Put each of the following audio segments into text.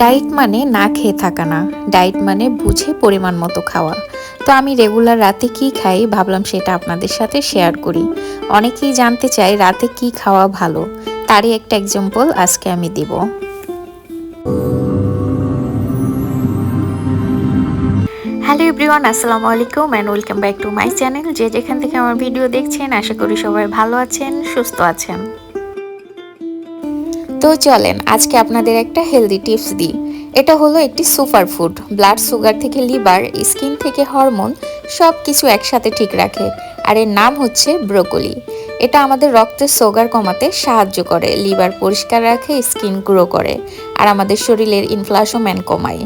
Diet মানে না খেয়ে থাকা না, ডায়েট মানে বুঝে পরিমাণ মতো খাওয়া। তো আমি রেগুলার রাতে কি খাই ভাবলাম সেটা আপনাদের সাথে শেয়ার করি। অনেকেই জানতে চায় রাতে কি খাওয়া ভালো, তারই একটা এক্সাম্পল আজকে আমি দিব। হ্যালো এভরিওয়ান, আসসালামু আলাইকুম and welcome back to my channel. যে যেখান থেকে আমার ভিডিও দেখছেন আশা করি সবাই ভালো আছেন, সুস্থ আছেন। তো চলেন আজকে আপনাদের একটা হেলদি টিপস দিই। এটা হলো একটি সুপার ফুড, ব্লাড সুগার থেকে লিভার, স্কিন থেকে হরমোন সব কিছু একসাথে ঠিক রাখে। আর এর নাম হচ্ছে ব্রোকলি। এটা আমাদের রক্তের সুগার কমাতে সাহায্য করে, লিভার পরিষ্কার রাখে, স্কিন গ্রো করে, আর আমাদের শরীরের ইনফ্লামেশন কমায়।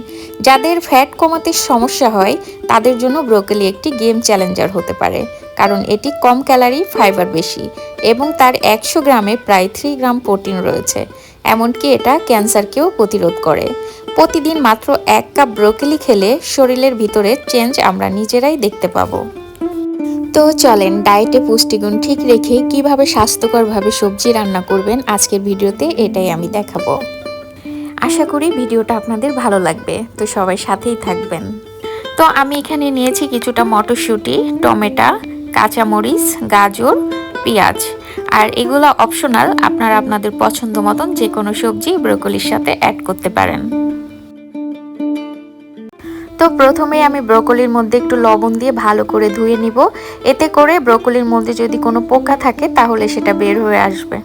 যাদের ফ্যাট কমাতে সমস্যা হয় তাদের জন্য ব্রোকলি একটি গেম চ্যালেঞ্জার হতে পারে, কারণ এটি কম ক্যালোরি, ফাইবার বেশি এবং তার 100 গ্রামে প্রায় 3 গ্রাম প্রোটিন রয়েছে। এমনকি এটা ক্যান্সারকেও প্রতিরোধ করে। প্রতিদিন মাত্র 1 কাপ ব্রোকলি খেলে শরীরের ভিতরে চেঞ্জ আমরা নিজেরাই দেখতে পাবো। তো চলেন ডায়েটে পুষ্টিগুণ ঠিক রেখে কিভাবে স্বাস্থ্যকরভাবে সবজি রান্না করবেন আজকের ভিডিওতে এটাই আমি দেখাবো। আশা করি ভিডিওটা আপনাদের ভালো লাগবে, তো সবাই সাথেই থাকবেন। তো আমি এখানে নিয়েছি কিছুটা মটরশুঁটি, টমেটো, কাঁচামরিচ, গাজর, পেঁয়াজ, আর এগুলো অপশনাল, আপনারা আপনাদের পছন্দ মতন যে কোনো সবজি ব্রোকলির সাথে অ্যাড করতে পারেন। তো প্রথমে আমি ব্রোকলির মধ্যে একটু লবণ দিয়ে ভালো করে ধুয়ে নিব, এতে করে ব্রোকলির মধ্যে যদি কোনো পোকা থাকে তাহলে সেটা বের হয়ে আসবে।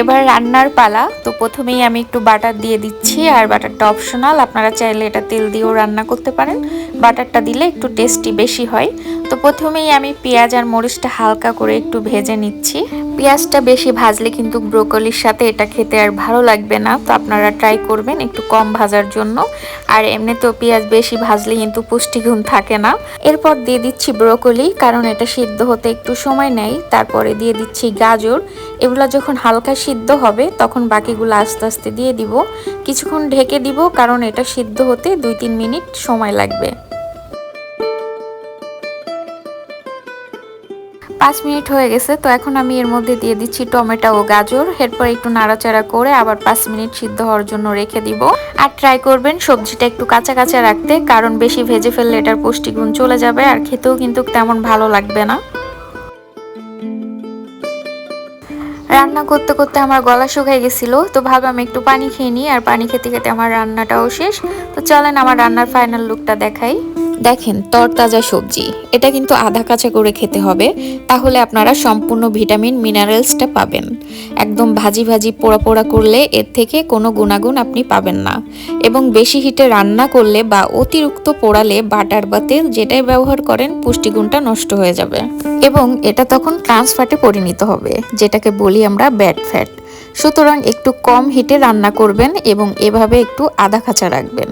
এবার রান্নার পালা। তো প্রথমেই আমি একটু বাটার দিয়ে দিচ্ছি, আর বাটারটা অপশনাল, আপনারা চাইলে এটা তেল দিয়েও রান্না করতে পারেন। বাটারটা দিলে একটু টেস্টি বেশি হয়। তো প্রথমেই আমি পেঁয়াজ আর মরিচটা হালকা করে একটু ভেজে নিচ্ছি। পেঁয়াজটা বেশি ভাজলে কিন্তু ব্রোকলির সাথে এটা খেতে আর ভালো লাগবে না, তো আপনারা ট্রাই করবেন একটু কম ভাজার জন্য। আর এমনিতেও পেঁয়াজ বেশি ভাজলে কিন্তু পুষ্টিগুণ থাকে না। এরপর দিয়ে দিচ্ছি ব্রোকলি, কারণ এটা সিদ্ধ হতে একটু সময় নেয়। তারপরে দিয়ে দিচ্ছি গাজর। এগুলো যখন হালকা সিদ্ধ হবে তখন বাকিগুলো আস্তে আস্তে দিয়ে দিব। কিছুক্ষণ ঢেকে দিব, কারণ এটা সিদ্ধ হতে 2-3 মিনিট সময় লাগবে। 5 মিনিট হয়ে গেছে, তো এখন আমি এর মধ্যে দিয়ে দিচ্ছি টমেটো ও গাজর। এরপর একটু নাড়াচাড়া করে আবার 5 মিনিট সিদ্ধ হওয়ার জন্য রেখে দিব। আর ট্রাই করবেন সবজিটা একটু কাঁচা কাঁচা রাখতে, কারণ বেশি ভেজে ফেললে এটার পুষ্টিগুণ চলে যাবে আর খেতেও কিন্তু তেমন ভালো লাগবে না। রান্না করতে করতে আমার গলা শুকিয়ে গেছিল, তো ভাবলাম একটু পানি খেয়ে নিই, আর পানি খেতে খেতে আমার রান্নাটাও শেষ। তো চলেন আমার রান্নার ফাইনাল লুকটা দেখাই। দেখেন তরতাজা সবজি, এটা কিন্তু আধা কাঁচা করে খেতে হবে, তাহলে আপনারা সম্পূর্ণ ভিটামিন মিনারেলসটা পাবেন। একদম ভাজি ভাজি পোড়া পোড়া করলে এর থেকে কোনো গুণাগুণ আপনি পাবেন না। এবং বেশি হিটে রান্না করলে বা অতিরিক্ত পোড়ালে বাটার বা তেল যেটাই ব্যবহার করেন পুষ্টিগুণটা নষ্ট হয়ে যাবে, এবং এটা তখন ট্রান্স ফ্যাটে পরিণত হবে, যেটাকে বলি আমরা ব্যাড ফ্যাট। সুতরাং একটু কম হিটে রান্না করবেন এবং এভাবে একটু আধা কাঁচা রাখবেন।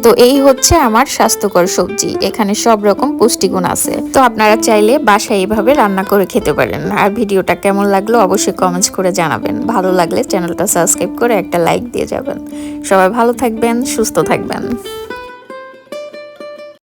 তো এই হচ্ছে আমার স্বাস্থ্যকর সবজি, এখানে সব রকম পুষ্টিগুণ আছে। তো আপনারা চাইলে বাসায় এভাবে রান্না করে খেতে পারেন। আর ভিডিওটা কেমন লাগলো অবশ্যই কমেন্টস করে জানাবেন। ভালো লাগলে চ্যানেলটা সাবস্ক্রাইব করে একটা লাইক দিয়ে যাবেন। সবাই ভালো থাকবেন, সুস্থ থাকবেন।